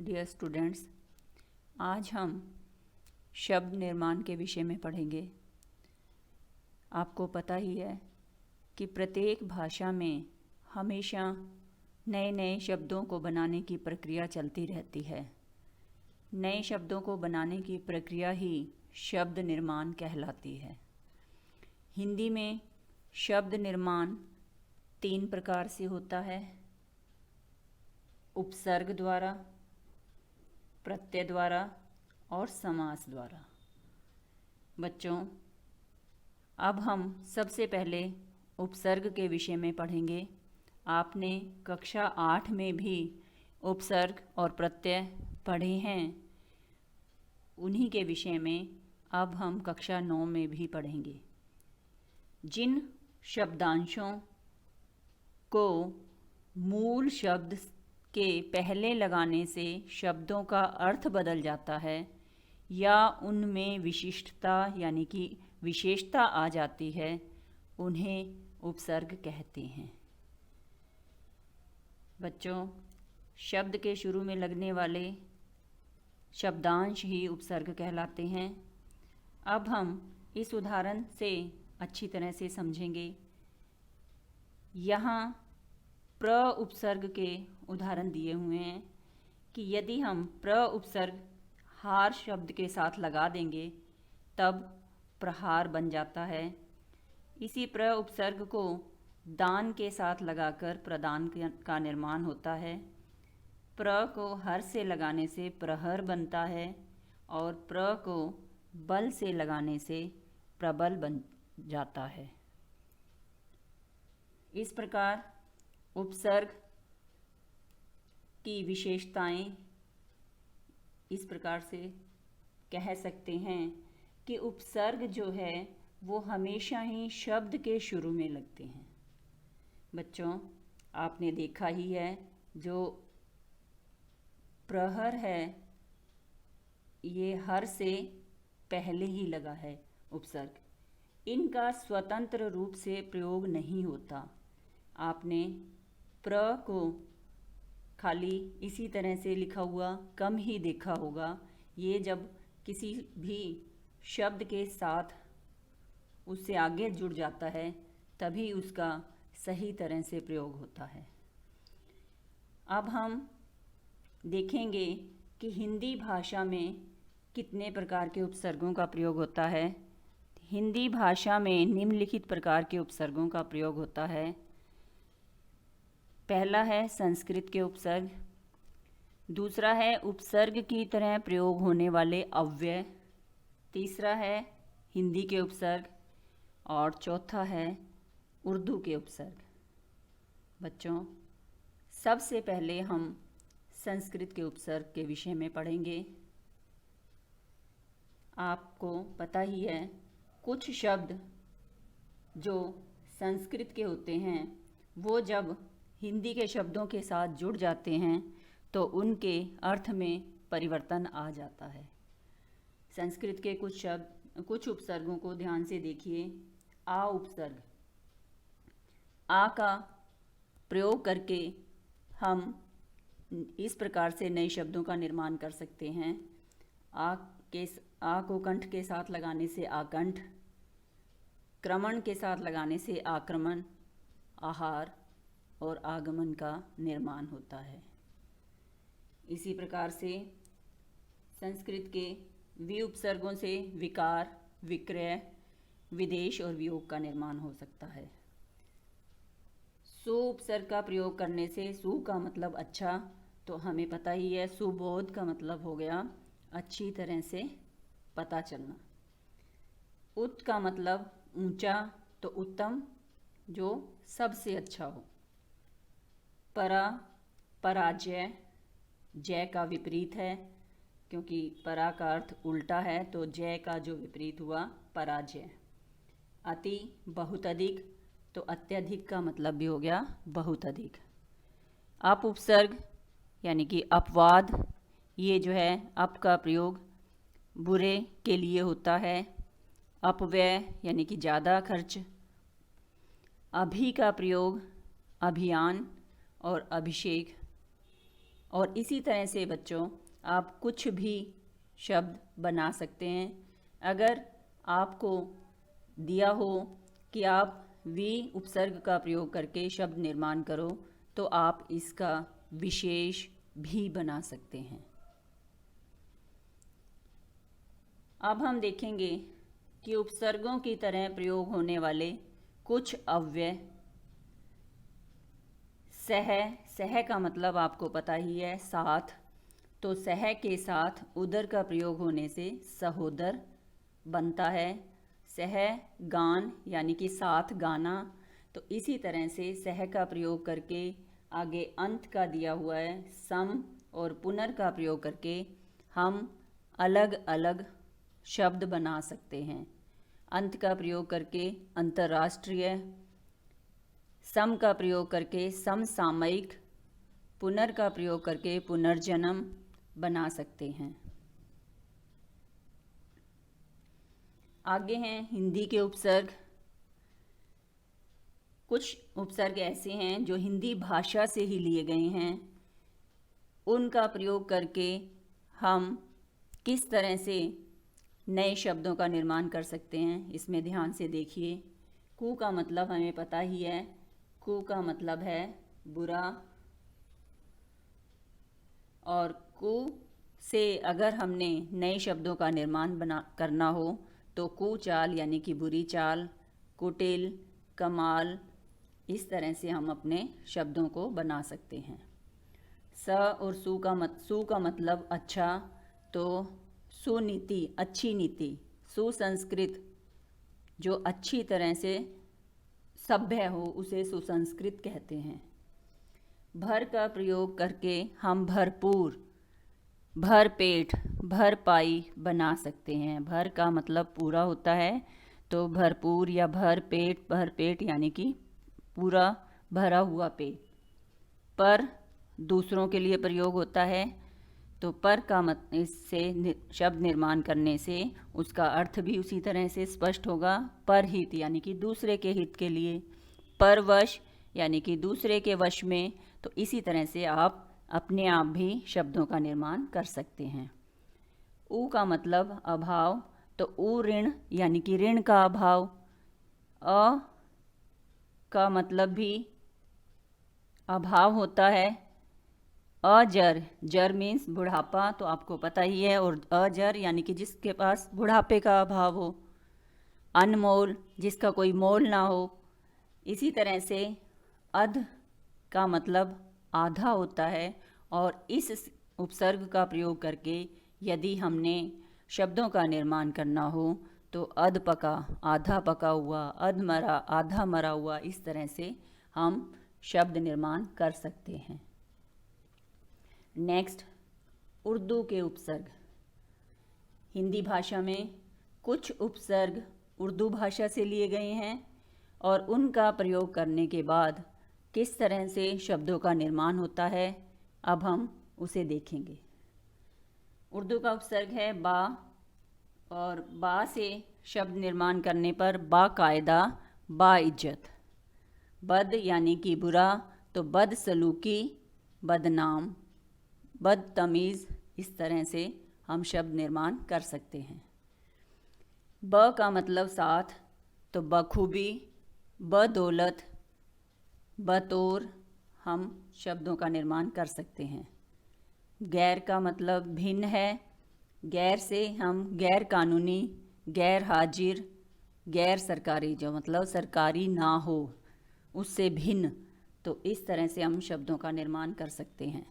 Dear students, आज हम शब्द निर्माण के विषय में पढ़ेंगे। आपको पता ही है कि प्रत्येक भाषा में हमेशा नए नए शब्दों को बनाने की प्रक्रिया चलती रहती है। नए शब्दों को बनाने की प्रक्रिया ही शब्द निर्माण कहलाती है। हिंदी में शब्द निर्माण 3 प्रकार से होता है: उपसर्ग द्वारा, प्रत्यय द्वारा और समास द्वारा। बच्चों, अब हम सबसे पहले उपसर्ग के विषय में पढ़ेंगे। आपने कक्षा 8 में भी उपसर्ग और प्रत्यय पढ़े हैं। उन्हीं के विषय में अब हम कक्षा 9 में भी पढ़ेंगे। जिन शब्दांशों को मूल शब्द के पहले लगाने से शब्दों का अर्थ बदल जाता है या उनमें विशिष्टता यानी कि विशेषता आ जाती है, उन्हें उपसर्ग कहते हैं। बच्चों, शब्द के शुरू में लगने वाले शब्दांश ही उपसर्ग कहलाते हैं। अब हम इस उदाहरण से अच्छी तरह से समझेंगे। यहाँ प्र उपसर्ग के उदाहरण दिए हुए हैं कि यदि हम प्र उपसर्ग हार शब्द के साथ लगा देंगे तब प्रहार बन जाता है। इसी प्र उपसर्ग को दान के साथ लगाकर प्रदान का निर्माण होता है। प्र को हर से लगाने से प्रहर बनता है और प्र को बल से लगाने से प्रबल बन जाता है। इस प्रकार उपसर्ग की विशेषताएं इस प्रकार से कह सकते हैं कि उपसर्ग जो है वो हमेशा ही शब्द के शुरू में लगते हैं। बच्चों, आपने देखा ही है, जो प्रहर है ये हर से पहले ही लगा है उपसर्ग। इनका स्वतंत्र रूप से प्रयोग नहीं होता। आपने प्र को खाली इसी तरह से लिखा हुआ कम ही देखा होगा। ये जब किसी भी शब्द के साथ उससे आगे जुड़ जाता है तभी उसका सही तरह से प्रयोग होता है। अब हम देखेंगे कि हिंदी भाषा में कितने प्रकार के उपसर्गों का प्रयोग होता है। हिंदी भाषा में निम्नलिखित प्रकार के उपसर्गों का प्रयोग होता है। पहला है संस्कृत के उपसर्ग, दूसरा है उपसर्ग की तरह प्रयोग होने वाले अव्यय, तीसरा है हिंदी के उपसर्ग और चौथा है उर्दू के उपसर्ग। बच्चों, सबसे पहले हम संस्कृत के उपसर्ग के विषय में पढ़ेंगे। आपको पता ही है, कुछ शब्द जो संस्कृत के होते हैं वो जब हिंदी के शब्दों के साथ जुड़ जाते हैं तो उनके अर्थ में परिवर्तन आ जाता है। संस्कृत के कुछ उपसर्गों को ध्यान से देखिए। आ उपसर्ग, आ का प्रयोग करके हम इस प्रकार से नए शब्दों का निर्माण कर सकते हैं। आ को कंठ के साथ लगाने से आकंठ, क्रमण के साथ लगाने से आक्रमण, आहार और आगमन का निर्माण होता है। इसी प्रकार से संस्कृत के वि उपसर्गों से विकार, विक्रय, विदेश और वियोग का निर्माण हो सकता है। सु उपसर्ग का प्रयोग करने से सु का मतलब अच्छा, तो हमें पता ही है सुबोध का मतलब हो गया अच्छी तरह से पता चलना। उत का मतलब ऊंचा, तो उत्तम जो सबसे अच्छा हो। परा, पराजय, जय का विपरीत है, क्योंकि परा का अर्थ उल्टा है तो जय का जो विपरीत हुआ पराजय। अति, बहुत अधिक, तो अत्यधिक का मतलब भी हो गया बहुत अधिक। अप उपसर्ग यानी कि अपवाद, ये जो है अप का प्रयोग बुरे के लिए होता है। अपव्यय यानी कि ज़्यादा खर्च। अभि का प्रयोग अभियान और अभिषेक और इसी तरह से बच्चों आप कुछ भी शब्द बना सकते हैं। अगर आपको दिया हो कि आप वी उपसर्ग का प्रयोग करके शब्द निर्माण करो तो आप इसका विशेष भी बना सकते हैं। अब हम देखेंगे कि उपसर्गों की तरह प्रयोग होने वाले कुछ अव्यय। सह का मतलब आपको पता ही है, साथ। तो सह के साथ उदर का प्रयोग होने से सहोदर बनता है। सह गान यानी कि साथ गाना। तो इसी तरह से सह का प्रयोग करके आगे अंत का दिया हुआ है सम और पुनर का प्रयोग करके हम अलग अलग शब्द बना सकते हैं। अंत का प्रयोग करके अंतर्राष्ट्रीय, सम का प्रयोग करके समसामयिक, पुनर का प्रयोग करके पुनर्जन्म बना सकते हैं। आगे हैं हिंदी के उपसर्ग। कुछ उपसर्ग ऐसे हैं जो हिंदी भाषा से ही लिए गए हैं। उनका प्रयोग करके हम किस तरह से नए शब्दों का निर्माण कर सकते हैं, इसमें ध्यान से देखिए। कु का मतलब हमें पता ही है। कु का मतलब है बुरा, और कु से अगर हमने नए शब्दों का निर्माण करना हो तो कुचाल यानी कि बुरी चाल, कुटिल, कमाल, इस तरह से हम अपने शब्दों को बना सकते हैं। स और सु का मतलब अच्छा, तो सुनीति, अच्छी नीति, सुसंस्कृत, जो अच्छी तरह से सभ्य हो उसे सुसंस्कृत कहते हैं। भर का प्रयोग करके हम भरपूर, भर पेट, भरपाई बना सकते हैं। भर का मतलब पूरा होता है, तो भरपूर या भर पेट यानी कि पूरा भरा हुआ पेट। पर दूसरों के लिए प्रयोग होता है, तो पर का मत इससे शब्द निर्माण करने से उसका अर्थ भी उसी तरह से स्पष्ट होगा। परहित यानी कि दूसरे के हित के लिए, परवश यानी कि दूसरे के वश में। तो इसी तरह से आप अपने आप भी शब्दों का निर्माण कर सकते हैं। उ का मतलब अभाव, तो उ ऋण यानी कि ऋण का अभाव। अ का मतलब भी अभाव होता है। अजर, जर मीन्स बुढ़ापा, तो आपको पता ही है। और अजर यानी कि जिसके पास बुढ़ापे का अभाव हो। अनमोल, जिसका कोई मोल ना हो। इसी तरह से अध का मतलब आधा होता है, और इस उपसर्ग का प्रयोग करके यदि हमने शब्दों का निर्माण करना हो तो अध पका, आधा पका हुआ, अध मरा, आधा मरा हुआ, इस तरह से हम शब्द निर्माण कर सकते हैं। नेक्स्ट, उर्दू के उपसर्ग। हिंदी भाषा में कुछ उपसर्ग उर्दू भाषा से लिए गए हैं और उनका प्रयोग करने के बाद किस तरह से शब्दों का निर्माण होता है, अब हम उसे देखेंगे। उर्दू का उपसर्ग है बा, और बा से शब्द निर्माण करने पर बाकायदा, बाइज्जत। बद यानी कि बुरा, तो बदसलूकी, बदनाम, बदतमीज़, इस तरह से हम शब्द निर्माण कर सकते हैं। ब का मतलब साथ, तो बखूबी, बदौलत, बतौर हम शब्दों का निर्माण कर सकते हैं। गैर का मतलब भिन्न है। गैर से हम गैर कानूनी, गैर हाजिर, गैर सरकारी, जो मतलब सरकारी ना हो, उससे भिन्न, तो इस तरह से हम शब्दों का निर्माण कर सकते हैं।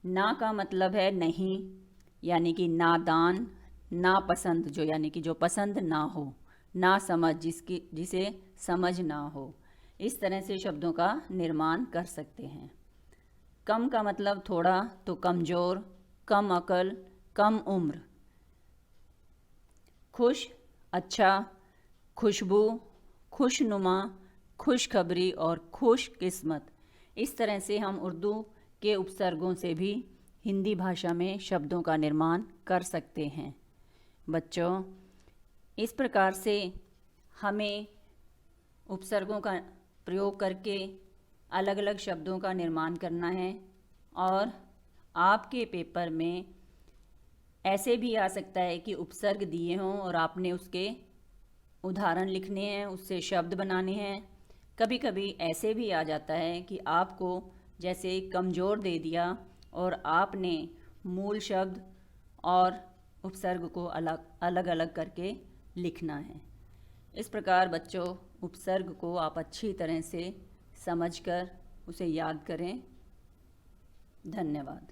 ना का मतलब है नहीं, यानी कि नादान, नापसंद, जो यानी कि जो पसंद ना हो, ना समझ, जिसे समझ ना हो, इस तरह से शब्दों का निर्माण कर सकते हैं। कम का मतलब थोड़ा, तो कमज़ोर, कम अकल, कम उम्र। खुश, अच्छा, खुशबू, खुशनुमा, खुशखबरी और खुश किस्मत। इस तरह से हम उर्दू के उपसर्गों से भी हिंदी भाषा में शब्दों का निर्माण कर सकते हैं। बच्चों, इस प्रकार से हमें उपसर्गों का प्रयोग करके अलग अलग शब्दों का निर्माण करना है और आपके पेपर में ऐसे भी आ सकता है कि उपसर्ग दिए हों और आपने उसके उदाहरण लिखने हैं, उससे शब्द बनाने हैं। कभी कभी ऐसे भी आ जाता है कि आपको जैसे कमज़ोर दे दिया और आपने मूल शब्द और उपसर्ग को अलग अलग अलग करके लिखना है। इस प्रकार बच्चों उपसर्ग को आप अच्छी तरह से समझकर उसे याद करें। धन्यवाद।